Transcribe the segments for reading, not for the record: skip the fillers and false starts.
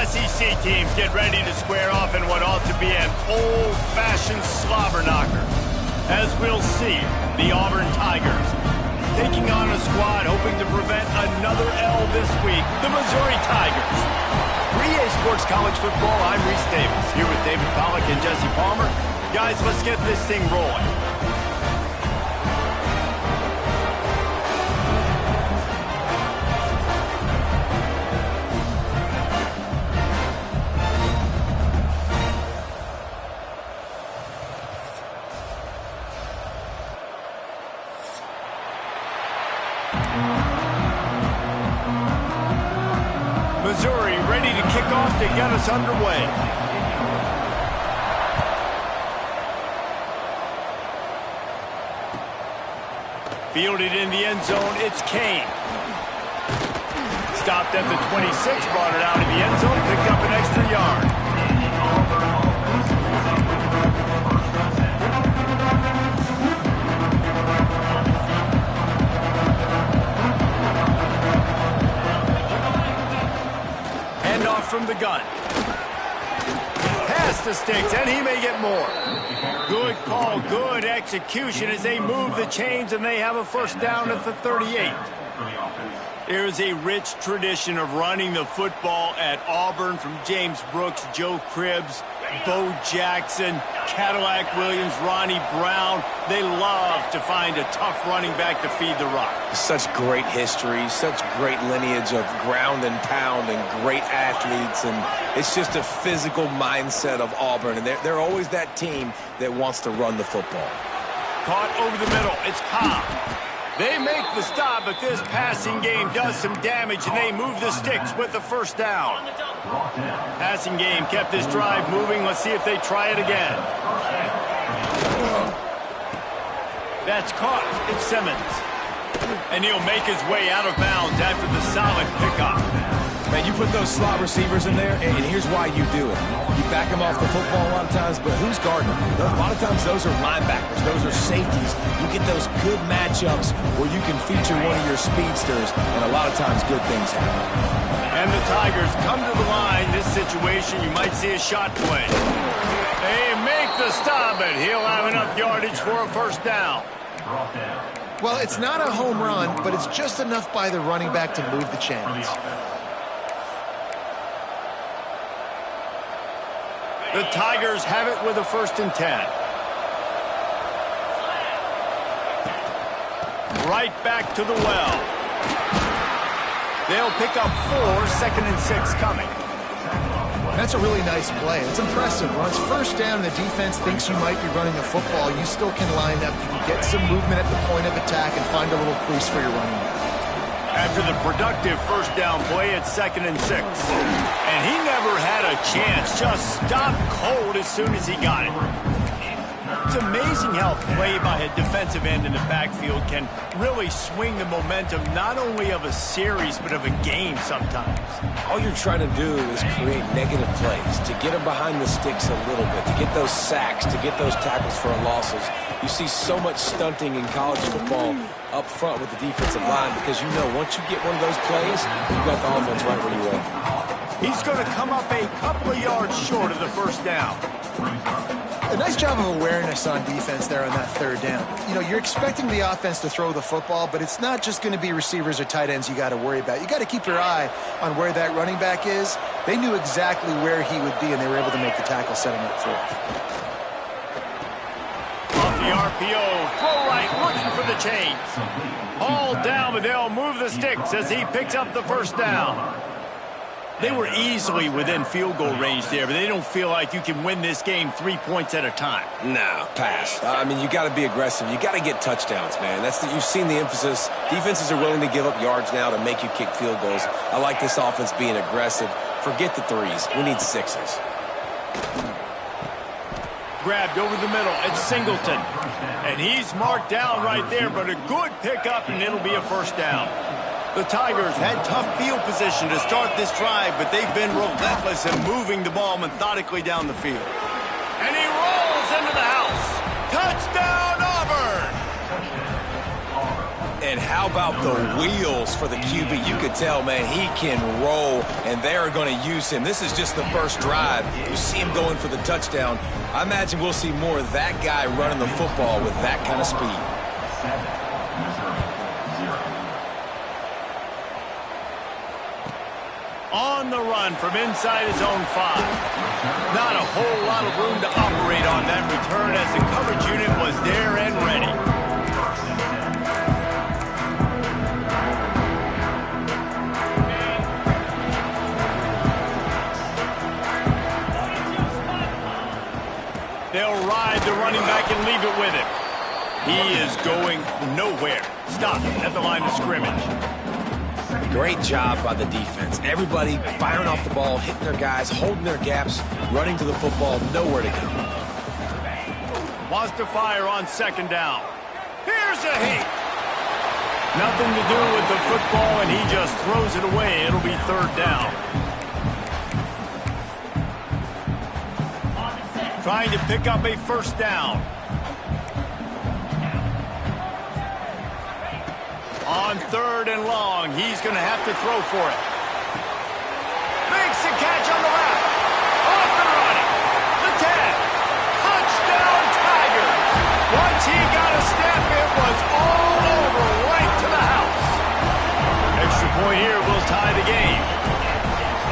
SEC teams get ready to square off in what ought to be an old-fashioned slobber knocker. As we'll see, the Auburn Tigers taking on a squad hoping to prevent another L this week, the Missouri Tigers. For EA Sports College Football, I'm Reese Davis, here with David Pollack and Jesse Palmer. Guys, let's get this thing rolling. Missouri ready to kick off to get us underway. Fielded in the end zone, it's Kane. Stopped at the 26, brought it out of the end zone, picked up an extra yard. From the gun. Pass the sticks, and he may get more. Good call, good execution as they move the chains, and they have a first down at the 38. There's a rich tradition of running the football at Auburn from James Brooks, Joe Cribbs, Bo Jackson, Cadillac Williams, Ronnie Brown. They love to find a tough running back to feed the rock. Such great history, such great lineage of ground and pound and great athletes, and it's just a physical mindset of Auburn, and they're always that team that wants to run the football. Caught over the middle, it's Cobb. They make the stop, but this passing game does some damage, and they move the sticks with the first down. Passing game kept this drive moving. Let's see if they try it again. That's caught. It's Simmons. And he'll make his way out of bounds after the solid pickup. Man, you put those slot receivers in there, and here's why you do it. You back them off the football a lot of times, but who's guarding them? A lot of times those are linebackers. Those are safeties. You get those good matchups where you can feature one of your speedsters, and a lot of times good things happen. And the Tigers come to the line. This situation, you might see a shot play. They make the stop, but he'll have enough yardage for a first down. Well, it's not a home run, but it's just enough by the running back to move the chains. The Tigers have it with a 1st and 10. Right back to the well. They'll pick up 4, 2nd and 6 coming. That's a really nice play. It's impressive. When it's first down and the defense thinks you might be running a football, you still can line up. You can get some movement at the point of attack and find a little crease for your running back. After the productive first down play, it's 2nd and 6. And he never had a chance. Just stopped cold as soon as he got it. It's amazing how play by a defensive end in the backfield can really swing the momentum not only of a series but of a game sometimes. All you're trying to do is create negative plays, to get them behind the sticks a little bit, to get those sacks, to get those tackles for losses. You see so much stunting in college football up front with the defensive line because you know once you get one of those plays, you've got the offense right where you want. He's going to come up a couple of yards short of the first down. A nice job of awareness on defense there on that 3rd down. You know, you're expecting the offense to throw the football, but it's not just going to be receivers or tight ends you got to worry about. You got to keep your eye on where that running back is. They knew exactly where he would be, and they were able to make the tackle, set him up for it. Off the RPO, throw right, looking for the chains. Hauled down, but they'll move the sticks as he picks up the first down. They were easily within field goal range there, but they don't feel like you can win this game 3 points at a time. No, pass. I mean, you got to be aggressive. You got to get touchdowns, man. You've seen the emphasis. Defenses are willing to give up yards now to make you kick field goals. I like this offense being aggressive. Forget the 3s. We need 6s. Grabbed over the middle. It's Singleton. And he's marked down right there, but a good pickup, and it'll be a first down. The Tigers had tough field position to start this drive, but they've been relentless in moving the ball methodically down the field. And he rolls into the house. Touchdown, Auburn! And how about the wheels for the QB? You could tell, man, he can roll, and they are going to use him. This is just the first drive. You see him going for the touchdown. I imagine we'll see more of that guy running the football with that kind of speed. On the run from inside his own 5. Not a whole lot of room to operate on that return as the coverage unit was there and ready. They'll ride the running back and leave it with him. He is going nowhere. Stop at the line of scrimmage. Great job by the defense. Everybody firing off the ball, hitting their guys, holding their gaps, running to the football, nowhere to go. Wants to fire on second down. Here's a hit. Nothing to do with the football, and he just throws it away. It'll be third down. Trying to pick up a first down. On third and long, he's going to have to throw for it. Makes the catch on the left. Off and running. The 10. Touchdown, Tigers. Once he got a step, it was all over, right to the house. Extra point here will tie the game.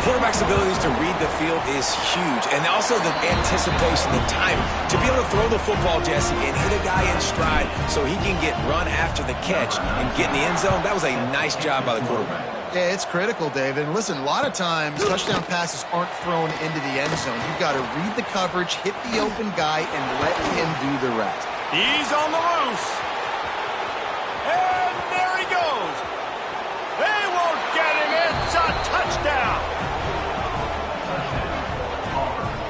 Quarterback's abilities to read the field is huge, and also the anticipation, the time to be able to throw the football, Jesse, and hit a guy in stride so he can get run after the catch and get in the end zone. That was a nice job by the quarterback. Yeah, it's critical, David. And listen, a lot of times touchdown passes aren't thrown into the end zone. You've got to read the coverage, hit the open guy, and let him do the rest. He's on the loose. And there he goes. They won't get him. It's a touchdown.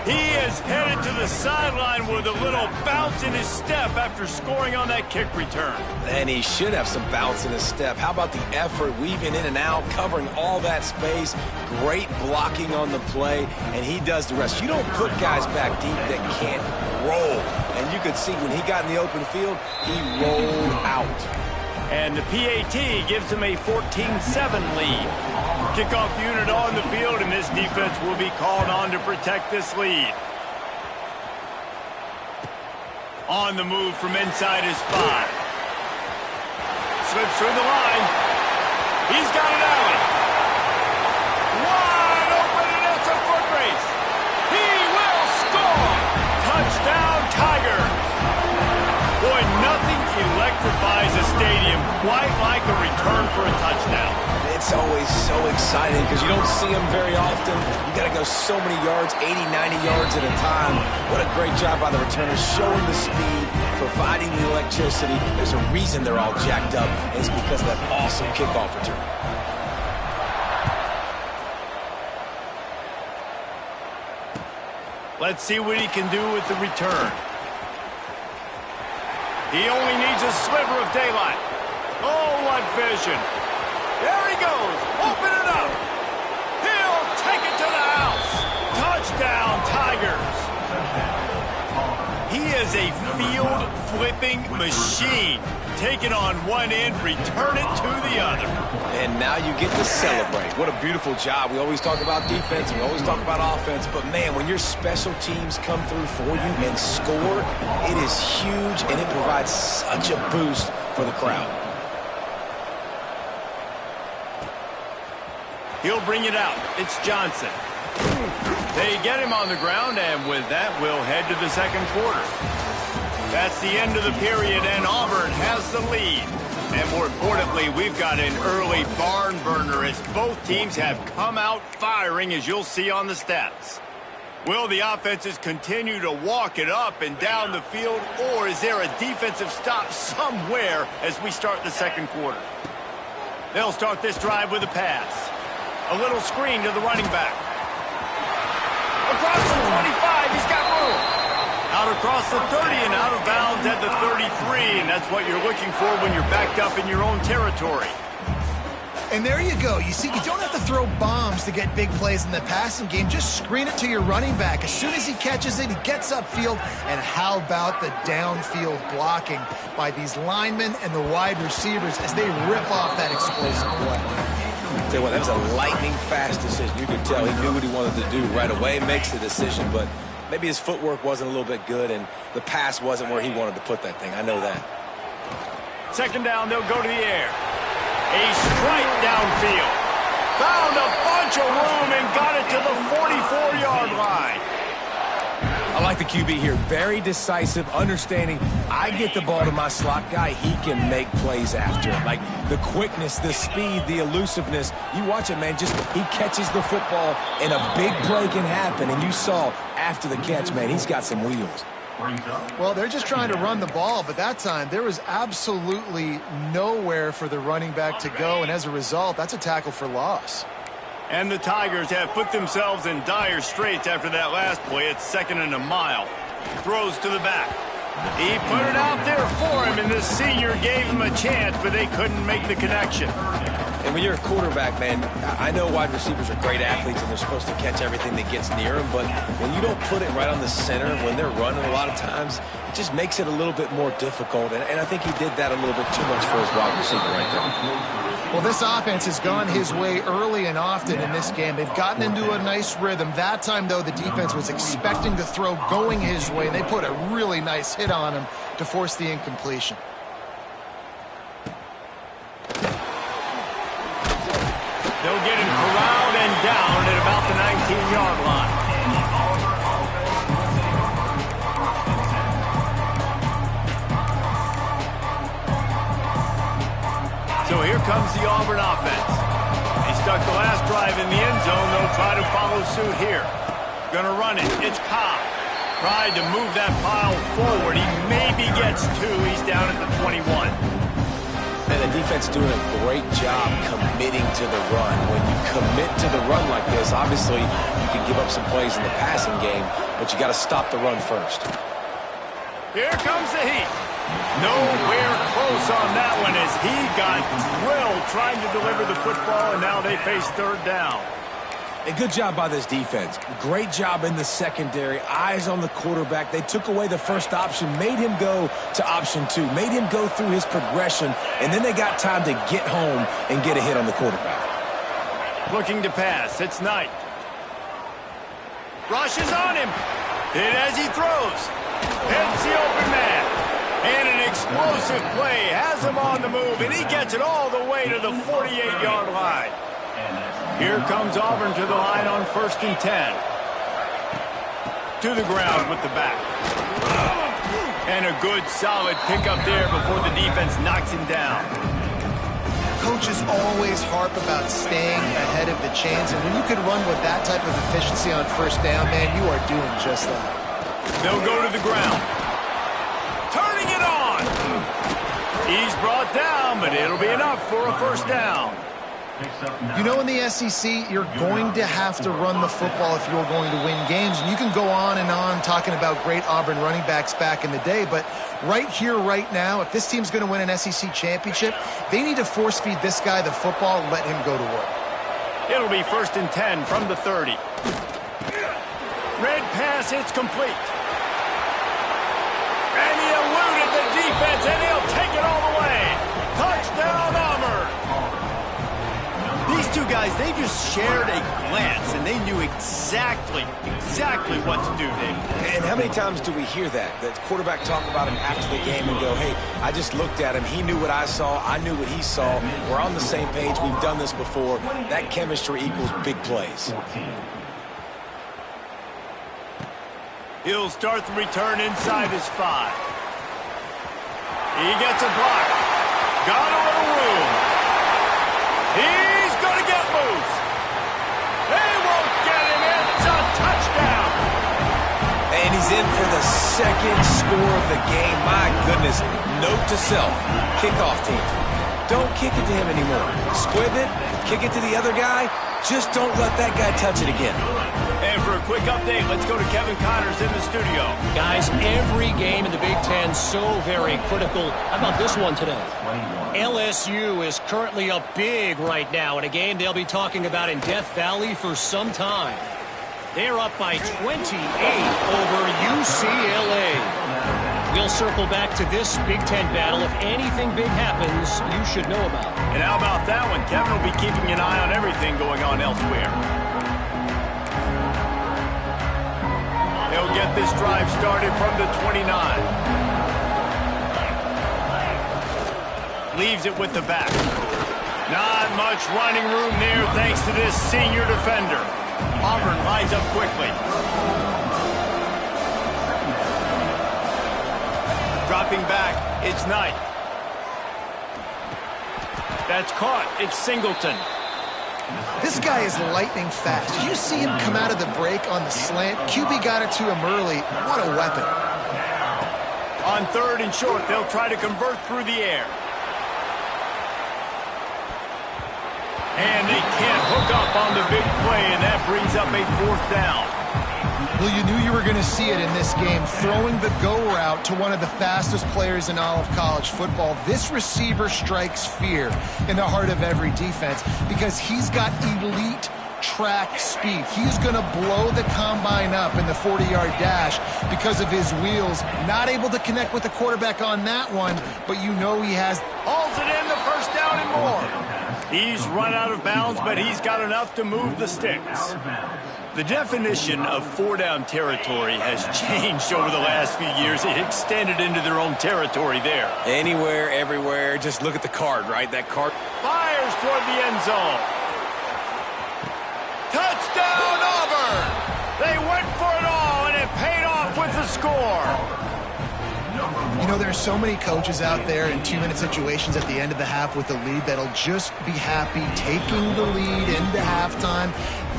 He is headed to the sideline with a little bounce in his step after scoring on that kick return. And he should have some bounce in his step. How about the effort, weaving in and out, covering all that space, great blocking on the play, and he does the rest. You don't put guys back deep that can't roll. And you could see when he got in the open field, he rolled out. And the PAT gives him a 14-7 lead. Kickoff unit on the field, and this defense will be called on to protect this lead. On the move from inside his 5. Slips through the line. He's got it out. Wide open, and it's a foot race. He will score. Touchdown, Tigers. Boy, nothing electrifies a stadium quite like a return for a touchdown. It's always so exciting because you don't see them very often. You got to go so many yards, 80, 90 yards at a time. What a great job by the returners, showing the speed, providing the electricity. There's a reason they're all jacked up, and it's because of that awesome kickoff return. Let's see what he can do with the return. He only needs a sliver of daylight. Oh, what vision. There he goes. Open it up. He'll take it to the house. Touchdown, Tigers. He is a field-flipping machine. Take it on one end, return it to the other. And now you get to celebrate. What a beautiful job. We always talk about defense. We always talk about offense. But, man, when your special teams come through for you and score, it is huge, and it provides such a boost for the crowd. He'll bring it out. It's Johnson. They get him on the ground, and with that, we'll head to the second quarter. That's the end of the period, and Auburn has the lead. And more importantly, we've got an early barn burner as both teams have come out firing, as you'll see on the stats. Will the offenses continue to walk it up and down the field, or is there a defensive stop somewhere as we start the second quarter? They'll start this drive with a pass. A little screen to the running back. Across the 25, he's got room. Out across the 30 and out of bounds at the 33, and that's what you're looking for when you're backed up in your own territory. And there you go. You see, you don't have to throw bombs to get big plays in the passing game. Just screen it to your running back. As soon as he catches it, he gets upfield. And how about the downfield blocking by these linemen and the wide receivers as they rip off that explosive play? Tell you what, that was a lightning-fast decision. You could tell he knew what he wanted to do right away, makes the decision, but maybe his footwork wasn't a little bit good, and the pass wasn't where he wanted to put that thing. I know that. Second down, they'll go to the air. A strike downfield. Found a bunch of room and got it to the 44-yard line. I like the QB here. Very decisive, understanding I get the ball to my slot guy, he can make plays after it. Like the quickness, the speed, the elusiveness. You watch it, man, just he catches the football and a big play can happen. And you saw after the catch, man, he's got some wheels. Well, they're just trying to run the ball, but that time there was absolutely nowhere for the running back to go, and as a result, that's a tackle for loss. And the Tigers have put themselves in dire straits after that last play. It's 2nd and a mile. Throws to the back. He put it out there for him, and the senior gave him a chance, but they couldn't make the connection. And when you're a quarterback, man, I know wide receivers are great athletes and they're supposed to catch everything that gets near them, but when you don't put it right on the center, when they're running a lot of times, it just makes it a little bit more difficult. And I think he did that a little bit too much for his wide receiver right there. Well, this offense has gone his way early and often in this game. They've gotten into a nice rhythm. That time, though, the defense was expecting the throw going his way, and they put a really nice hit on him to force the incompletion. They'll get him corralled and down at about the 19-yard line. So here comes the Auburn offense. They stuck the last drive in the end zone. They'll try to follow suit here. Gonna run it. It's Cobb. Tried to move that pile forward. He maybe gets 2. He's down at the 21. And the defense doing a great job committing to the run. When you commit to the run like this, obviously you can give up some plays in the passing game, but you got to stop the run first. Here comes the heat. Nowhere close on that one as he got drilled trying to deliver the football, and now they face 3rd down. A good job by this defense. Great job in the secondary. Eyes on the quarterback. They took away the first option, made him go to option 2, made him go through his progression, and then they got time to get home and get a hit on the quarterback. Looking to pass. It's Knight. Rushes on him. Hit as he throws. Hits the open man. And an explosive play has him on the move, and he gets it all the way to the 48-yard line. Here comes Auburn to the line on 1st and 10. To the ground with the back. And a good, solid pickup there before the defense knocks him down. Coaches always harp about staying ahead of the chains, and when you can run with that type of efficiency on 1st down, man, you are doing just that. They'll go to the ground. Turning it on. He's brought down, but it'll be enough for a 1st down. You know, in the SEC, you're going to have to run the football if you're going to win games. And you can go on and on talking about great Auburn running backs back in the day, but right here, right now, if this team's going to win an SEC championship, they need to force-feed this guy the football and let him go to work. It'll be 1st and 10 from the 30. Red pass, it's complete. And he eluded the defense, and he'll take it all the way. Touchdown, Auburn. These two guys, they just shared a glance, and they knew exactly what to do, Dave. And how many times do we hear that? The quarterback talk about him after the game and go, hey, I just looked at him. He knew what I saw. I knew what he saw. We're on the same page. We've done this before. That chemistry equals big plays. He'll start the return inside his 5. He gets a block. Got a little room. He's going to get loose. They won't get him. It's a touchdown. And he's in for the 2nd score of the game. My goodness. Note to self. Kickoff team. Don't kick it to him anymore. Squib it. Kick it to the other guy. Just don't let that guy touch it again. And for a quick update, let's go to Kevin Connors in the studio. Guys, every game in the Big Ten so very critical. How about this one today? LSU is currently up big right now in a game they'll be talking about in Death Valley for some time. They're up by 28 over UCLA. We'll circle back to this Big Ten battle. If anything big happens, you should know about it. And how about that one? Kevin will be keeping an eye on everything going on elsewhere. They'll get this drive started from the 29. Leaves it with the back. Not much running room there thanks to this senior defender. Auburn lines up quickly. Dropping back, it's Knight. That's caught, it's Singleton. This guy is lightning fast. Did you see him come out of the break on the slant? QB got it to him early. What a weapon. On 3rd and short, they'll try to convert through the air. And they can't hook up on the big play, and that brings up a 4th down. Well, you knew you were going to see it in this game. Throwing the go route to one of the fastest players in all of college football. This receiver strikes fear in the heart of every defense because he's got elite track speed. He's going to blow the combine up in the 40-yard dash because of his wheels. Not able to connect with the quarterback on that one, but you know he has. Hauls it in, the 1st down and more. He's run out of bounds, but he's got enough to move the sticks. The definition of 4-down territory has changed over the last few years. It extended into their own territory there. Anywhere, everywhere. Just look at the card, right? That card. Fires toward the end zone. Touchdown, Auburn! They went for it all, and it paid off with the score. You know, there are so many coaches out there in 2-minute situations at the end of the half with the lead that'll just be happy taking the lead into halftime.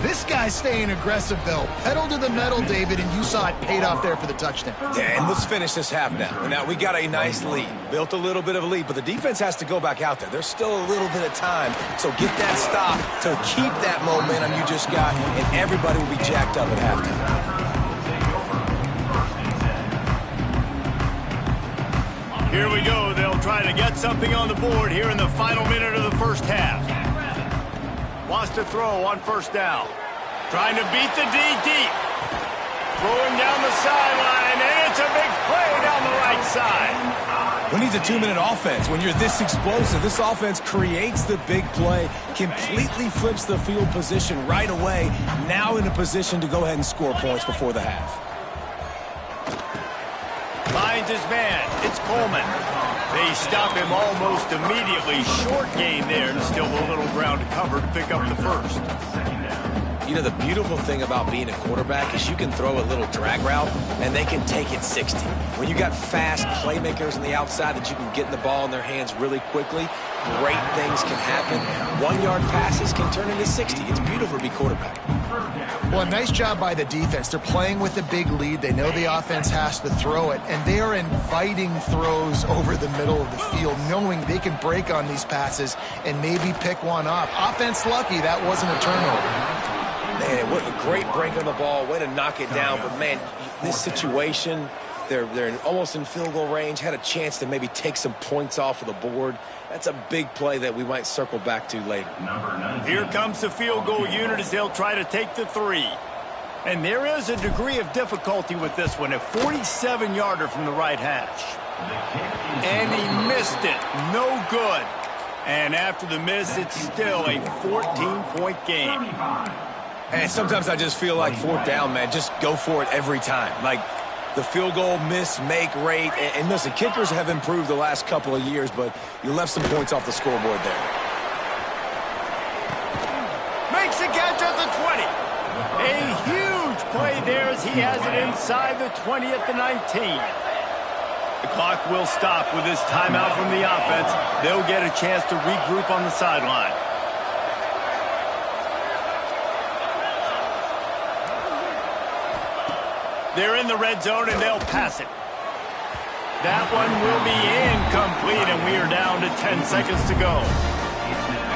This guy's staying aggressive, though. Pedal to the metal, David, and you saw it paid off there for the touchdown. Yeah, and let's finish this half now. Now, we got a nice lead. Built a little bit of a lead, but the defense has to go back out there. There's still a little bit of time, so get that stop to keep that momentum you just got, and everybody will be jacked up at halftime. Here we go. They'll try to get something on the board here in the final minute of the 1st half. Wants to throw on 1st down. Trying to beat the D deep. Throwing down the sideline, and it's a big play down the right side. Who needs a 2-minute offense when you're this explosive? This offense creates the big play, completely flips the field position right away, now in a position to go ahead and score points before the half. Finds his man. It's Coleman. They stop him almost immediately. Short gain there, and still a little ground to cover to pick up the 1st. You know, the beautiful thing about being a quarterback is you can throw a little drag route, and they can take it 60. When you got fast playmakers on the outside that you can get the ball in their hands really quickly, great things can happen. 1-yard passes can turn into 60. It's beautiful to be quarterback. Well, a nice job by the defense. They're playing with a big lead. They know the offense has to throw it, and they are inviting throws over the middle of the field, knowing they can break on these passes and maybe pick one off. Offense lucky that wasn't a turnover. Man, what a great break on the ball. Way to knock it down. But, man, this situation, they're almost in field goal range, had a chance to maybe take some points off of the board. That's a big play that we might circle back to later. Here comes the field goal unit as they'll try to take the 3. And there is a degree of difficulty with this one, a 47-yarder from the right hash. And he missed it. No good. And after the miss, it's still a 14-point game. And sometimes I just feel like 4th down, man, just go for it every time. Like, the field goal miss-make rate. And listen, kickers have improved the last couple of years, but you left some points off the scoreboard there. Makes the catch at the 20. A huge play there as he has it inside the 20 at the 19. The clock will stop with this timeout from the offense. They'll get a chance to regroup on the sideline. They're in the red zone, and they'll pass it. That one will be incomplete, and we are down to 10 seconds to go.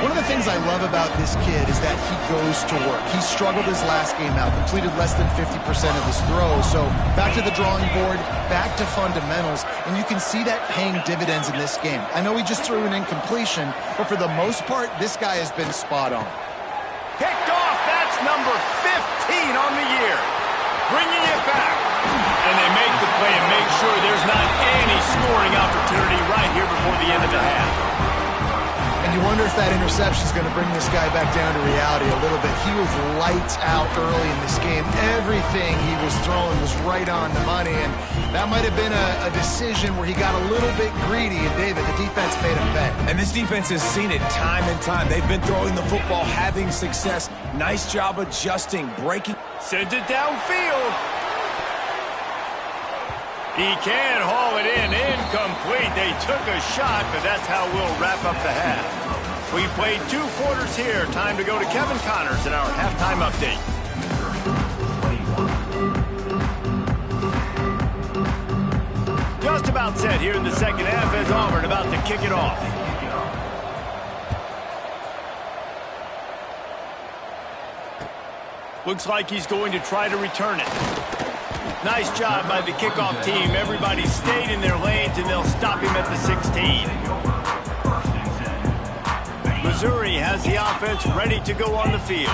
One of the things I love about this kid is that he goes to work. He struggled his last game out, completed less than 50% of his throws. So back to the drawing board, back to fundamentals, and you can see that paying dividends in this game. I know he just threw an incompletion, but for the most part, this guy has been spot on. Picked off, that's number 15 on the year. Bringing it back. And they make the play and make sure there's not any scoring opportunity right here before the end of the half. And you wonder if that interception is going to bring this guy back down to reality a little bit. He was lights out early in this game. Everything he was throwing was right on the money, and that might have been a decision where he got a little bit greedy, and David, the defense made him pay. And this defense has seen it time and time. They've been throwing the football, having success. Nice job adjusting, breaking. Sends it downfield. He can haul it in. Incomplete. They took a shot, but that's how we'll wrap up the half. We played 2 quarters here. Time to go to Kevin Connors in our halftime update. Just about set here in the second half as Auburn about to kick it off. Looks like he's going to try to return it. Nice job by the kickoff team. Everybody stayed in their lanes, and they'll stop him at the 16. Missouri has the offense ready to go on the field.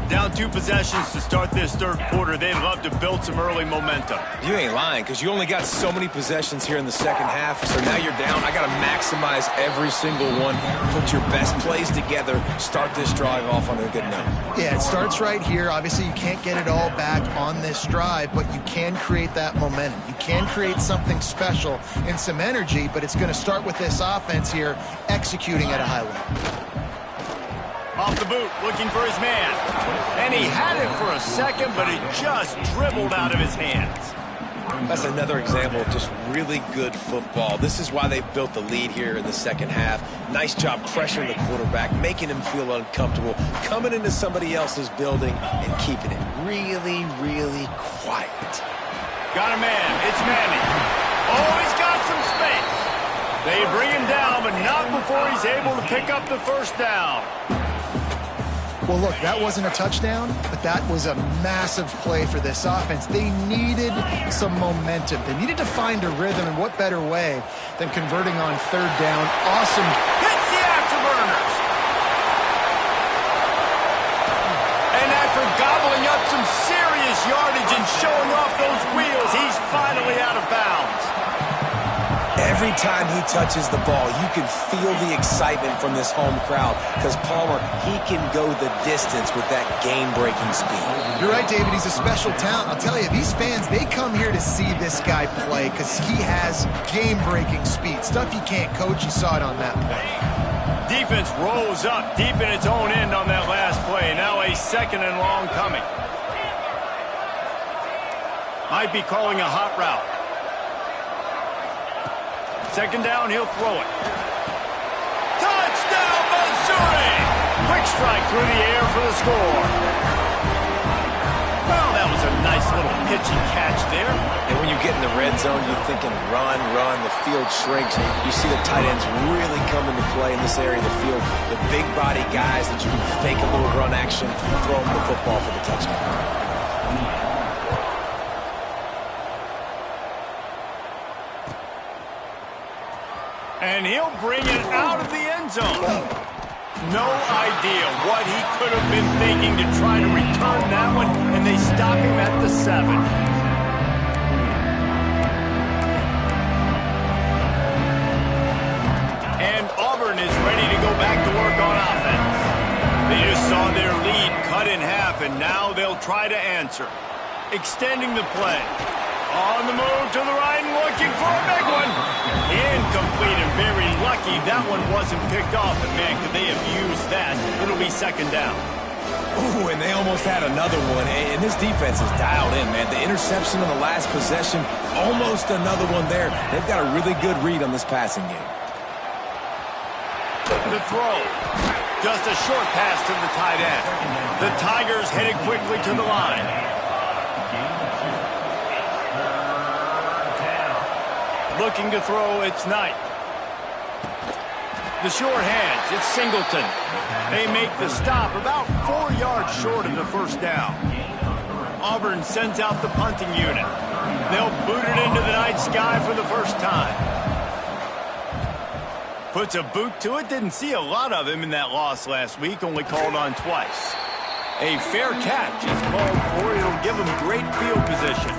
Down 2 possessions to start this third quarter. They'd love to build some early momentum. You ain't lying, because you only got so many possessions here in the second half, so now you're down. I got to maximize every single one. Put your best plays together. Start this drive off on a good note. Yeah, it starts right here. Obviously, you can't get it all back on this drive, but you can create that momentum. You can create something special and some energy, but it's going to start with this offense here executing at a high level. Off the boot, looking for his man. And he had it for a second, but it just dribbled out of his hands. That's another example of just really good football. This is why they built the lead here in the second half. Nice job pressuring the quarterback, making him feel uncomfortable, coming into somebody else's building and keeping it really, really quiet. Got a man. It's Manning. Oh, he's got some space. They bring him down, but not before he's able to pick up the first down. Well, look, that wasn't a touchdown, but that was a massive play for this offense. They needed some momentum. They needed to find a rhythm, and what better way than converting on third down. Awesome. Hits the afterburners. And after gobbling up some serious yardage and showing off those wheels, he's finally out of bounds. Every time he touches the ball, you can feel the excitement from this home crowd because Palmer, he can go the distance with that game-breaking speed. You're right, David. He's a special talent. I'll tell you, these fans, they come here to see this guy play because he has game-breaking speed. Stuff you can't coach. You saw it on that play. Defense rose up deep in its own end on that last play. Now a second and long coming. Might be calling a hot route. Second down, he'll throw it. Touchdown, Missouri! Quick strike through the air for the score. Well, that was a nice little pitch and catch there. And when you get in the red zone, you're thinking run, run, the field shrinks. You see the tight ends really come into play in this area of the field. The big body guys that you can fake a little run action, throw them the football for the touchdown. And he'll bring it out of the end zone. No idea what he could have been thinking to try to return that one, and they stop him at the 7. And Auburn is ready to go back to work on offense. They just saw their lead cut in half, and now they'll try to answer. Extending the play. On the move to the right and looking for a big one. Incomplete and very lucky that one wasn't picked off. And, man, could they have used that? It'll be second down. Ooh, and they almost had another one. And this defense is dialed in, man. The interception on the last possession, almost another one there. They've got a really good read on this passing game. The throw. Just a short pass to the tight end. The Tigers headed quickly to the line. Looking to throw, it's Knight. The short hands, it's Singleton. They make the stop about 4 yards short of the first down. Auburn sends out the punting unit. They'll boot it into the night sky for the first time. Puts a boot to it. Didn't see a lot of him in that loss last week, only called on twice. A fair catch is called for. It'll give him great field position.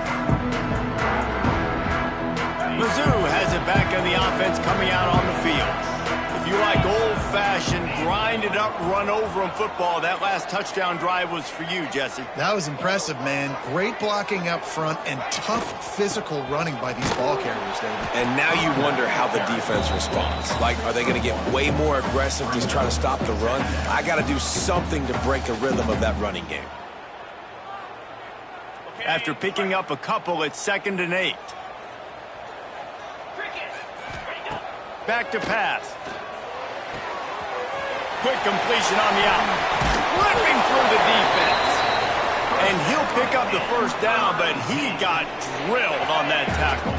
Mizzou has it back on the offense coming out on the field. If you like old-fashioned, grind-it-up, run-over-'em football, that last touchdown drive was for you, Jesse. That was impressive, man. Great blocking up front and tough physical running by these ball carriers, David. And now you wonder how the defense responds. Like, are they going to get way more aggressive, just try to stop the run? I got to do something to break the rhythm of that running game. After picking up a couple, it's 2nd and 8. Back to pass. Quick completion on the out. Ripping through the defense. And he'll pick up the first down, but he got drilled on that tackle.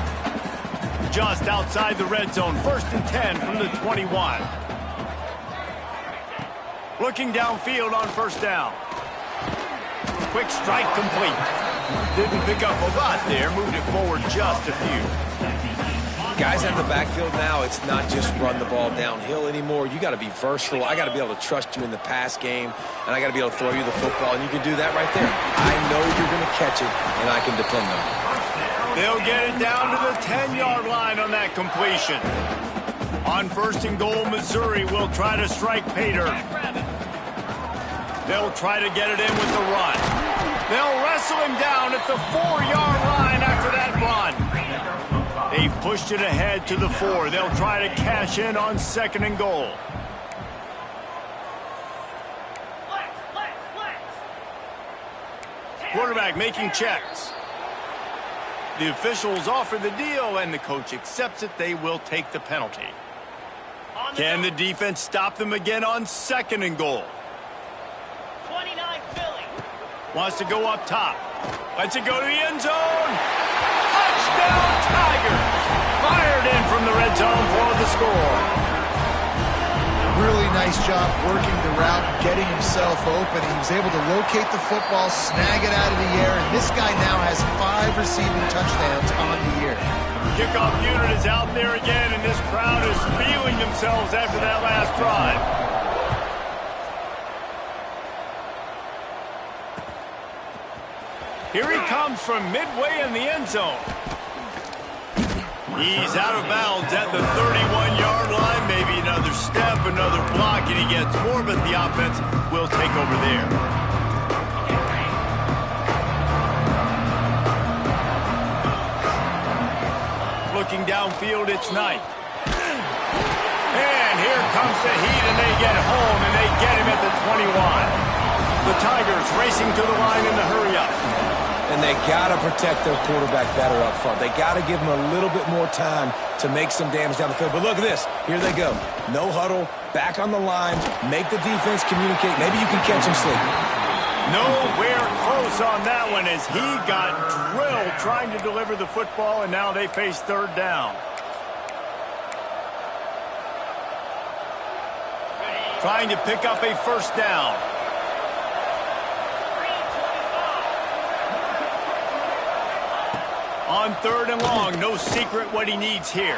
Just outside the red zone, 1st and 10 from the 21. Looking downfield on first down. Quick strike complete. Didn't pick up a lot there, moved it forward just a few. Guys at the backfield now, it's not just run the ball downhill anymore. You got to be versatile. I got to be able to trust you in the pass game, and I got to be able to throw you the football, and you can do that right there. I know you're going to catch it, and I can depend on it. They'll get it down to the 10-yard line on that completion. On 1st and goal, Missouri will try to strike Pater. They'll try to get it in with the run. They'll wrestle him down at the 4-yard line after that run. They've pushed it ahead to the 4. They'll try to cash in on 2nd and goal. Quarterback making checks. The officials offer the deal, and the coach accepts it. They will take the penalty. Can the defense stop them again on 2nd and goal? 29 Philly. Wants to go up top. Lets it go to the end zone. Touchdown Tigers! Fired in from the red zone for the score. Really nice job working the route, getting himself open. He was able to locate the football, snag it out of the air, and this guy now has 5 receiving touchdowns on the year. Kickoff unit is out there again, and this crowd is feeling themselves after that last drive. Here he comes from midway in the end zone. He's out of bounds at the 31-yard line. Maybe another step, another block, and he gets more, but the offense will take over there. Looking downfield, it's Knight. And here comes the heat, and they get home, and they get him at the 21. The Tigers racing to the line in the hurry-up. And they got to protect their quarterback better up front. They got to give him a little bit more time to make some damage down the field. But look at this. Here they go. No huddle, back on the line, make the defense communicate. Maybe you can catch him sleeping. Nowhere close on that one as he got drilled trying to deliver the football, and now they face 3rd down. Trying to pick up a first down. On 3rd and long, no secret what he needs here.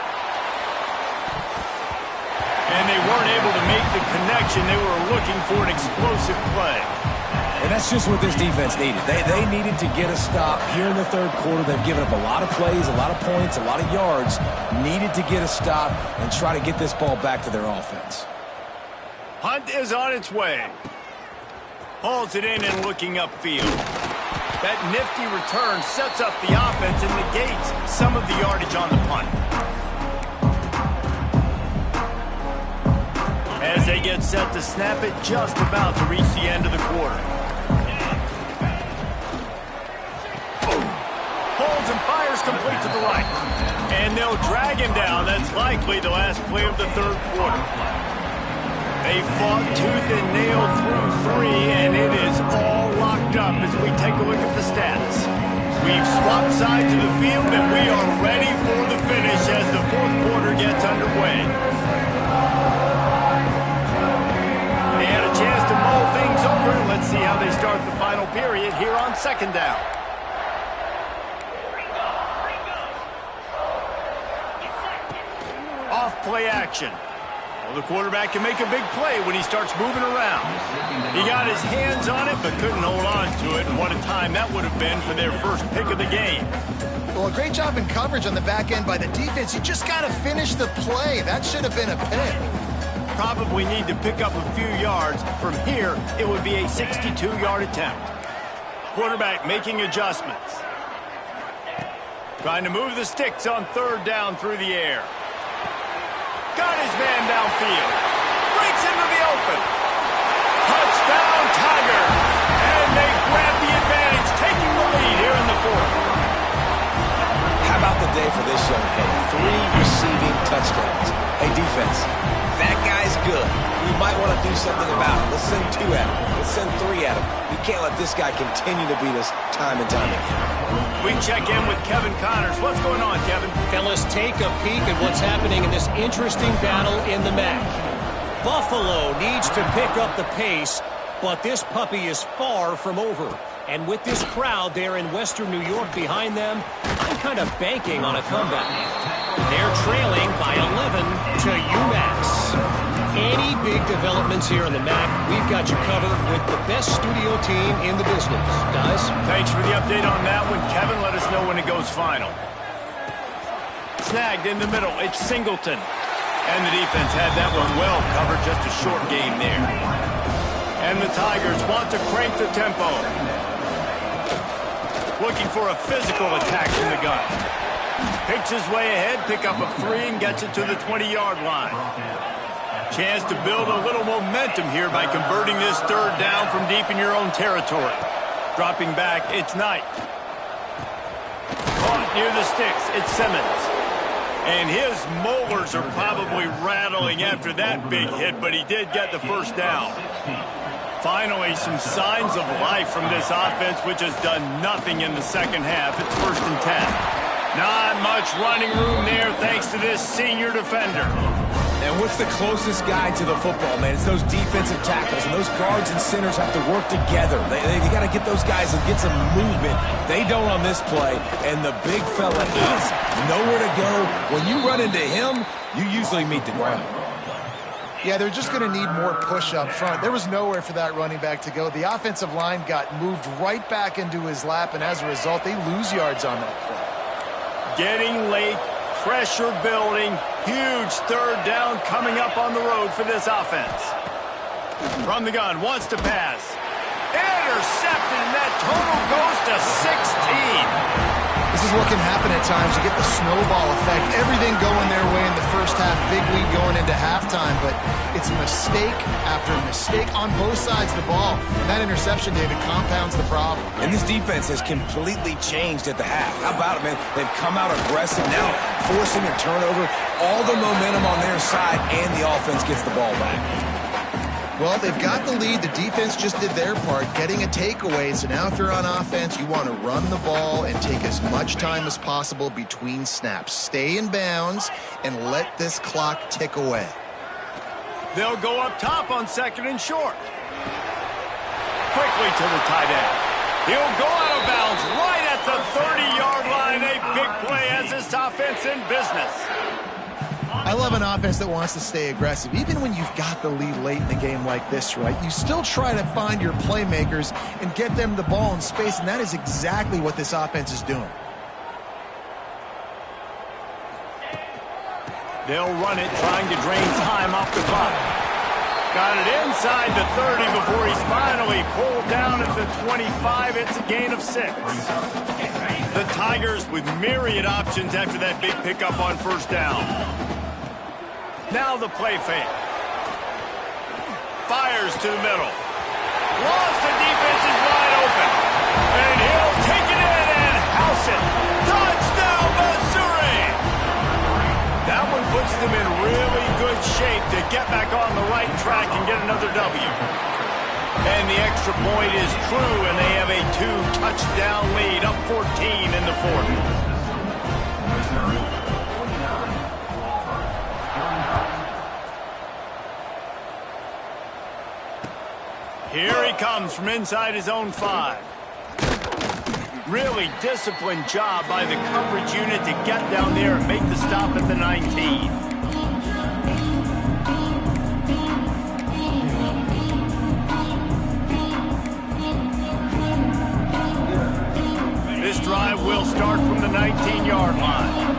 And they weren't able to make the connection. They were looking for an explosive play. And that's just what this defense needed. They needed to get a stop here in the 3rd quarter. They've given up a lot of plays, a lot of points, a lot of yards. Needed to get a stop and try to get this ball back to their offense. Hunt is on its way. Hauls it in and looking upfield. That nifty return sets up the offense and negates some of the yardage on the punt. As they get set to snap it, just about to reach the end of the quarter. Holds and fires complete to the right. And they'll drag him down. That's likely the last play of the 3rd quarter. They fought tooth and nail through 3, and it is all locked up as we take a look at the stats. We've swapped sides of the field, and we are ready for the finish as the 4th quarter gets underway. Let's see how they start the final period here on second down. Off play action. Well, the quarterback can make a big play when he starts moving around. He got his hands on it, but couldn't hold on to it, and what a time that would have been for their first pick of the game. Well, a great job in coverage on the back end by the defense. You just got to finish the play. That should have been a pick. Probably need to pick up a few yards. From here, it would be a 62-yard attempt. Quarterback making adjustments. Trying to move the sticks on third down through the air. Got his man downfield. Breaks into the open. Touchdown, Tigers. And they grab the advantage, taking the lead here in the fourth. How about the day for this young fella? 3 receiving touchdowns. Hey, defense, that guy's good. We might want to do something about it. Let's send 2 at him. Let's send 3 at him. We can't let this guy continue to beat us time and time again. We check in with Kevin Connors. What's going on, Kevin? Fellas, take a peek at what's happening in this interesting battle in the MAC. Buffalo needs to pick up the pace, but this puppy is far from over. And with this crowd there in Western New York behind them, I'm kind of banking on a comeback. They're trailing by 11 to UMass. Any big developments here in the MAC, we've got you covered with the best studio team in the business. Guys? Thanks for the update on that one, Kevin. Let us know when it goes final. Snagged in the middle. It's Singleton. And the defense had that one well covered. Just a short game there. And the Tigers want to crank the tempo. Looking for a physical attack from the gun. Picks his way ahead, pick up a 3, and gets it to the 20-yard line. Chance to build a little momentum here by converting this third down from deep in your own territory. Dropping back, it's Knight. Caught near the sticks, it's Simmons. And his molars are probably rattling after that big hit, but he did get the first down. Finally, some signs of life from this offense, which has done nothing in the second half. It's 1st and 10. Not much running room there thanks to this senior defender. And what's the closest guy to the football, man? It's those defensive tackles, and those guards and centers have to work together. They got to get those guys and get some movement. They don't on this play, and the big fella is nowhere to go. When you run into him, you usually meet the ground. Yeah, they're just going to need more push up front. There was nowhere for that running back to go. The offensive line got moved right back into his lap, and as a result, they lose yards on that play. Getting late, pressure building, huge third down coming up on the road for this offense. From the gun, wants to pass. Intercepted, and that total goes to 16. This is what can happen at times. You get the snowball effect. Everything going their way in the first half. Big lead going into halftime, but it's mistake after mistake on both sides of the ball. And that interception, David, compounds the problem. And this defense has completely changed at the half. How about it, man? They've come out aggressive, now forcing a turnover. All the momentum on their side, and the offense gets the ball back. Well, they've got the lead. The defense just did their part, getting a takeaway. So now if you're on offense, you want to run the ball and take as much time as possible between snaps. Stay in bounds and let this clock tick away. They'll go up top on 2nd and short. Quickly to the tight end. He'll go out of bounds right at the 30-yard line. A big play as this offense in business. I love an offense that wants to stay aggressive. Even when you've got the lead late in the game like this, right, you still try to find your playmakers and get them the ball in space, and that is exactly what this offense is doing. They'll run it, trying to drain time off the clock. Got it inside the 30 before he's finally pulled down at the 25. It's a gain of 6. The Tigers with myriad options after that big pickup on first down. Now the play fake. Fires to the middle. Lost, the defense is wide open. And he'll take it in and house it. Touchdown, Missouri! That one puts them in really good shape to get back on the right track and get another W. And the extra point is true, and they have a 2-touchdown lead, up 14 in the fourth. Here he comes from inside his own 5. Really disciplined job by the coverage unit to get down there and make the stop at the 19. This drive will start from the 19-yard line.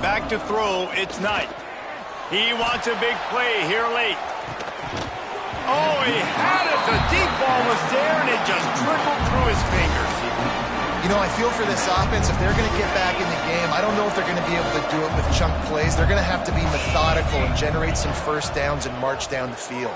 Back to throw, it's Knight. He wants a big play here late. Oh, he had it. The deep ball was there, and it just trickled through his fingers. You know, I feel for this offense, if they're going to get back in the game, I don't know if they're going to be able to do it with chunk plays. They're going to have to be methodical and generate some first downs and march down the field.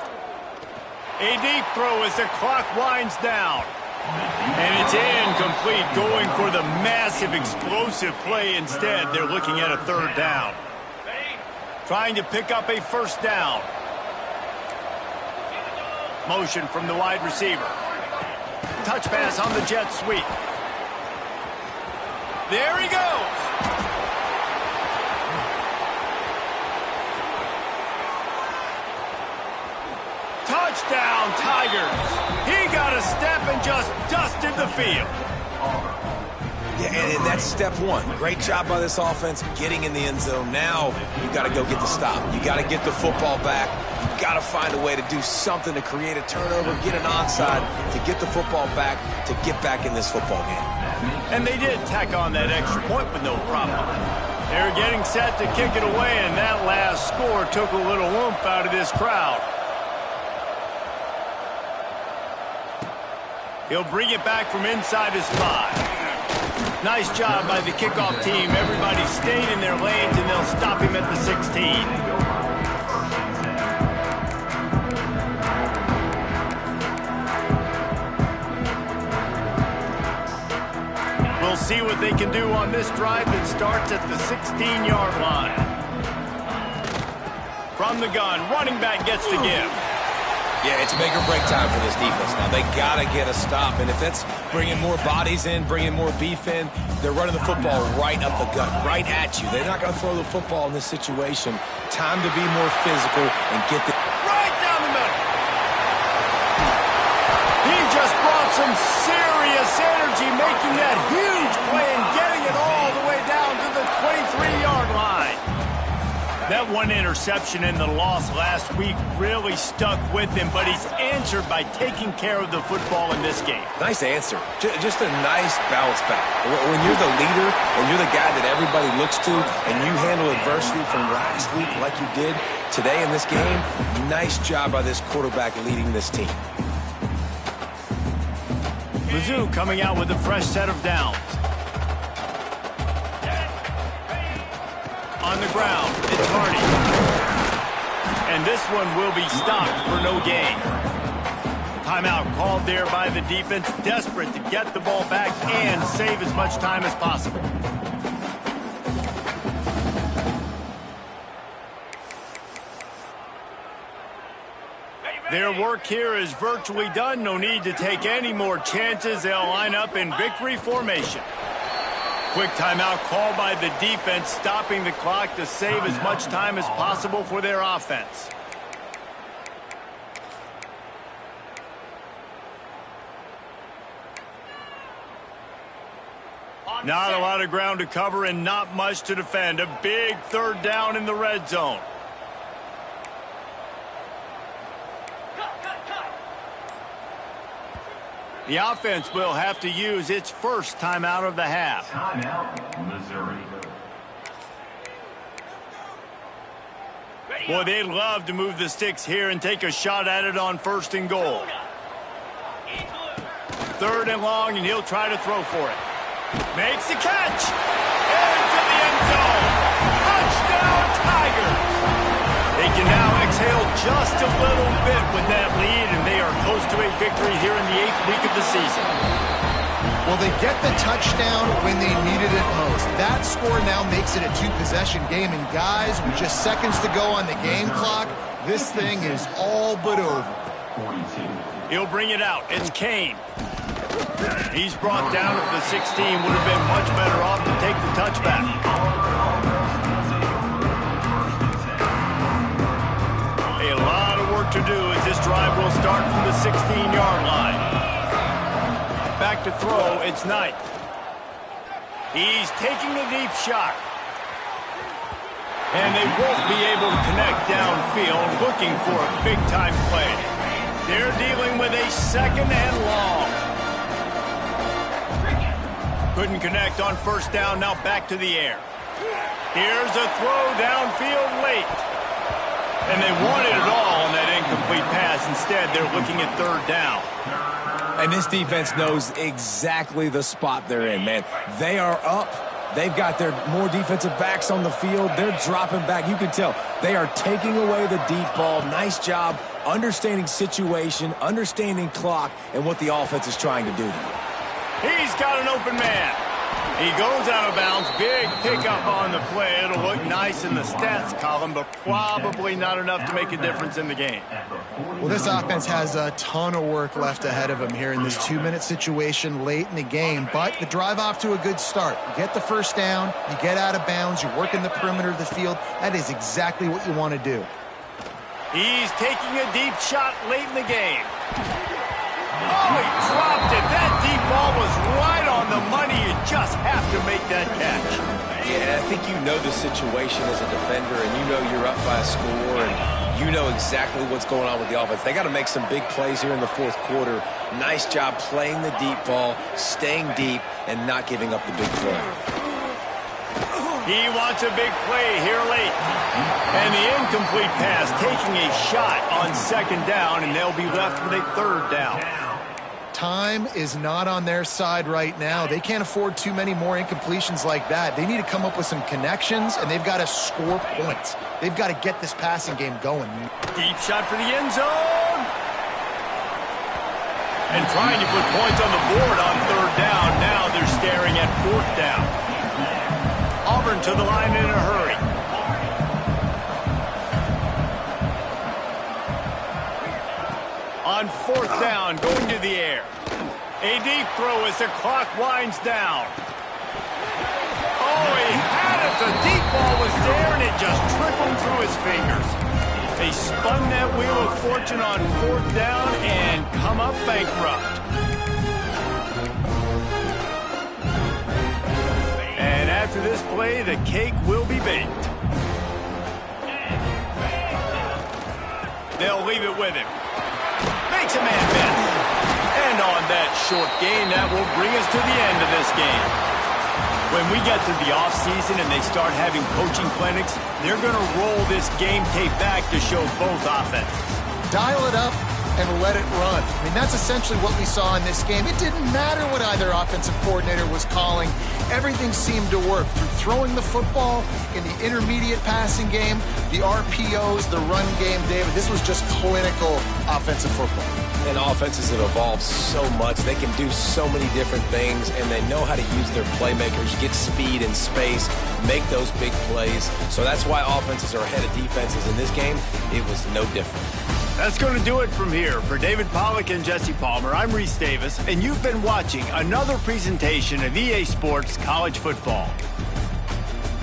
A deep throw as the clock winds down. And it's incomplete, going for the massive, explosive play instead. They're looking at a 3rd down. Trying to pick up a 1st down. Motion from the wide receiver. Touch pass on the jet sweep. There he goes. Touchdown, Tigers. He got a step and just dusted the field. Yeah, and that's step 1. Great job by this offense getting in the end zone. Now you got to go get the stop. You got to get the football back. You got to find a way to do something to create a turnover, get an onside, to get the football back, to get back in this football game. And they did tack on that extra point with no problem. They're getting set to kick it away, and that last score took a little oomph out of this crowd. He'll bring it back from inside his 5. Nice job by the kickoff team. Everybody stayed in their lanes, and they'll stop him at the 16. We'll see what they can do on this drive that starts at the 16-yard line. From the gun, running back gets the give. Yeah, it's make or break time for this defense now. They got to get a stop, and if that's bringing more bodies in, bringing more beef in, they're running the football right up the gut, right at you. They're not going to throw the football in this situation. Time to be more physical and get the... Right down the middle. He just brought some serious energy, making that huge play and getting it all the way down to the 23-yard line. That one interception and the loss last week really stuck with him, but he's answered by taking care of the football in this game. Nice answer. Just a nice bounce back. When you're the leader and you're the guy that everybody looks to and you handle adversity from last week like you did today in this game, nice job by this quarterback leading this team. Mizzou coming out with a fresh set of downs. On the ground, it's Hardy. And this one will be stopped for no gain. Timeout called there by the defense, desperate to get the ball back and save as much time as possible. Their work here is virtually done. No need to take any more chances. They'll line up in victory formation. Quick timeout called by the defense, stopping the clock to save as much time as possible for their offense. Not a lot of ground to cover and not much to defend. A big 3rd down in the red zone. The offense will have to use its first timeout of the half. Timeout, Missouri. Boy, they'd love to move the sticks here and take a shot at it on 1st and goal. 3rd and long, and he'll try to throw for it. Makes the catch. Into the end zone. Touchdown, Tigers. They can now exhale just a little bit with that lead, and they are close to a victory here in the 8th week of the season. Well, they get the touchdown when they needed it most. That score now makes it a 2-possession game, and guys, with just seconds to go on the game clock, this thing is all but over. He'll bring it out. It's Kane. He's brought down at the 16. Would have been much better off to take the touchback. A lot of work to do as this 16-yard line. Back to throw, it's Knight. He's taking a deep shot. And they won't be able to connect downfield, looking for a big-time play. They're dealing with a second and long. Couldn't connect on first down, now back to the air. Here's a throw downfield late. And they wanted it all on that incomplete pass. Instead, they're looking at third down. And this defense knows exactly the spot they're in, man. They are up. They've got their more defensive backs on the field. They're dropping back. You can tell they are taking away the deep ball. Nice job understanding situation, understanding clock, and what the offense is trying to do to you. He's got an open man. He goes out of bounds. Big pickup on the play. It'll look nice in the stats column, but probably not enough to make a difference in the game. Well, this offense has a ton of work left ahead of them here in this 2-minute situation late in the game, but the drive off to a good start. You get the first down, you get out of bounds, you work in the perimeter of the field. That is exactly what you want to do. He's taking a deep shot late in the game. Oh, he dropped it. That deep ball was right on the money. You just have to make that catch. Yeah, I think you know the situation as a defender, and you know you're up by a score, and you know exactly what's going on with the offense. They got to make some big plays here in the fourth quarter. Nice job playing the deep ball, staying deep, and not giving up the big play. He wants a big play here late. And the incomplete pass taking a shot on second down, and they'll be left with a third down. Time is not on their side right now. They can't afford too many more incompletions like that. They need to come up with some connections, and they've got to score points. They've got to get this passing game going. Deep shot for the end zone. And trying to put points on the board on third down. Now they're staring at fourth down. Auburn to the line in a hurry. On fourth down, going to the air. A deep throw as the clock winds down. Oh, he had it. The deep ball was there, and it just trickled through his fingers. They spun that wheel of fortune on fourth down and come up bankrupt. And after this play, the cake will be baked. They'll leave it with him. Makes a man miss. And on that short gain, that will bring us to the end of this game. When we get to the offseason and they start having coaching clinics, they're going to roll this game tape back to show both offenses. Dial it up and let it run. I mean, that's essentially what we saw in this game. It didn't matter what either offensive coordinator was calling. Everything seemed to work through throwing the football in the intermediate passing game, the RPOs, the run game, David. This was just clinical offensive football. And offenses have evolved so much. They can do so many different things, and they know how to use their playmakers, get speed and space, make those big plays. So that's why offenses are ahead of defenses. In this game, it was no different. That's going to do it from here. For David Pollack and Jesse Palmer, I'm Reese Davis, and you've been watching another presentation of EA Sports College Football.